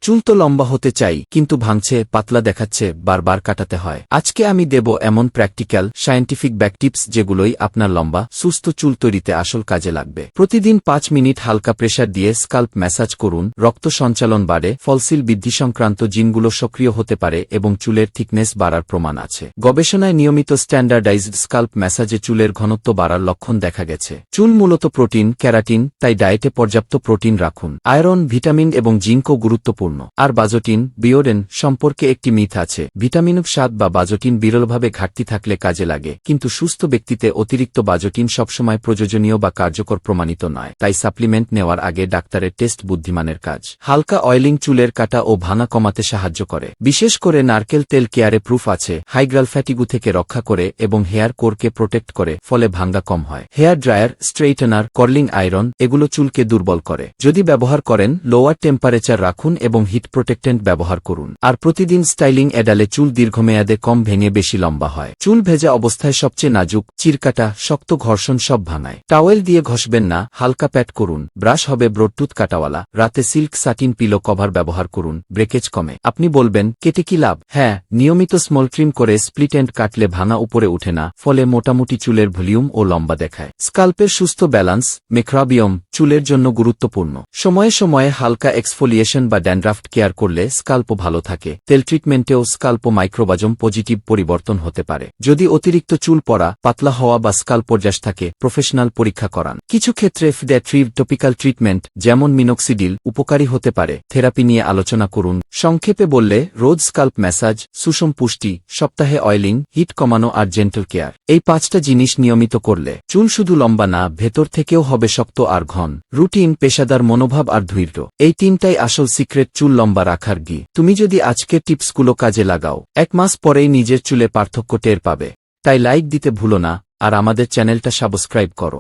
চুল তো লম্বা হতে চাই, কিন্তু ভাঙছে, পাতলা দেখাচ্ছে, বারবার কাটাতে হয়। আজকে আমি দেব এমন প্র্যাকটিক্যাল সায়েন্টিফিক ব্যাক টিপস যেগুলোই আপনার লম্বা সুস্থ চুল তৈরিতে আসল কাজে লাগবে। প্রতিদিন 5 মিনিট হালকা প্রেসার দিয়ে স্কাল্প ম্যাসাজ করুন। রক্ত সঞ্চালন বাড়ে, ফলসিল বৃদ্ধি সংক্রান্ত জিনগুলো সক্রিয় হতে পারে এবং চুলের থিকনেস বাড়ার প্রমাণ আছে। গবেষণায় নিয়মিত স্ট্যান্ডার্ডাইজড স্কাল্প ম্যাসাজে চুলের ঘনত্ব বাড়ার লক্ষণ দেখা গেছে। চুল মূলত প্রোটিন, ক্যারাটিন, তাই ডায়েটে পর্যাপ্ত প্রোটিন রাখুন। আয়রন, ভিটামিন এবং জিঙ্কও গুরুত্বপূর্ণ। আর বাজোটিন, বিওরেন সম্পর্কে একটি মিথ আছে। ভিটামিন 7 বা বাজোটিন বিরলভাবে ঘাটতি থাকলে কাজে লাগে, কিন্তু সুস্থ ব্যক্তিতে অতিরিক্ত বাজোটিন সবসময় প্রয়োজনীয় বা কার্যকর প্রমাণিত নয়। তাই সাপ্লিমেন্ট নেওয়ার আগে ডাক্তারের টেস্ট বুদ্ধিমানের কাজ। হালকা অয়েলিং চুলের কাটা ও ভাঙা কমাতে সাহায্য করে। বিশেষ করে নারকেল তেল কেয়ারে প্রুফ আছে, হাইগ্রাল ফ্যাটিগু থেকে রক্ষা করে এবং হেয়ার কোরকে প্রোটেক্ট করে, ফলে ভাঙ্গা কম হয়। হেয়ার ড্রায়ার, স্ট্রেইটেনার, কর্লিং আয়রন এগুলো চুলকে দুর্বল করে। যদি ব্যবহার করেন, লোয়ার টেম্পারেচার রাখুন এবং হিট প্রোটেক্টেন্ট ব্যবহার করুন। আর প্রতিদিন স্টাইলিং এডালে চুল দীর্ঘমেয়াদে কম ভেঙে বেশি লম্বা হয়। চুল ভেজা অবস্থায় সবচেয়ে নাজুক, চিরকাটা, শক্ত ঘর্ষণ সব ভাঙায়। টাওয়েল দিয়ে ঘষবেন না, হালকা প্যাট করুন। ব্রাশ হবে ব্রডটুথ কাটাওয়ালা। রাতে সিল্ক সাটিন পিলো কভার ব্যবহার করুন, ব্রেকেজ কমে। আপনি বলবেন, কেটে কি লাভ? হ্যাঁ, নিয়মিত স্মল ট্রিম করে স্প্লিট এন্ড কাটলে ভাঙা উপরে উঠে না, ফলে মোটামুটি চুলের ভলিউম ও লম্বা দেখায়। স্কাল্পের সুস্থ ব্যালান্স, মেক্রাবিয়ম চুলের জন্য গুরুত্বপূর্ণ। সময়ে সময়ে হালকা এক্সফোলিয়েশন বা ড্যান্ড্রাফট কেয়ার করলে স্কাল্প ভালো থাকে। তেল ট্রিটমেন্টেও স্কাল্প মাইক্রোবাজম পজিটিভ পরিবর্তন হতে পারে। যদি অতিরিক্ত চুল পড়া, পাতলা হওয়া বা স্কাল্প পর্যাস থাকে, প্রফেশনাল পরীক্ষা করান। কিছু ক্ষেত্রে ফিডেট্রিভ টপিক্যাল ট্রিটমেন্ট যেমন মিনোক্সিডিল উপকারী হতে পারে। থেরাপি নিয়ে আলোচনা করুন। সংক্ষেপে বললে, রোজ স্কাল্প ম্যাসাজ, সুষম পুষ্টি, সপ্তাহে অয়েলিং, হিট কমানো আর জেন্টল কেয়ার। এই 5টা জিনিস নিয়মিত করলে চুল শুধু লম্বা না, ভেতর থেকেও হবে শক্ত আর ঘন। রুটিন, পেশাদার মনোভাব আর ধৈর্য, এই 3টাই আসল সিক্রেট চুল লম্বা রাখার গি। তুমি যদি আজকের টিপসগুলো কাজে লাগাও, 1 মাস পরেই নিজের চুলে পার্থক্য টের পাবে। তাই লাইক দিতে ভুলো না আর আমাদের চ্যানেলটা সাবস্ক্রাইব করো।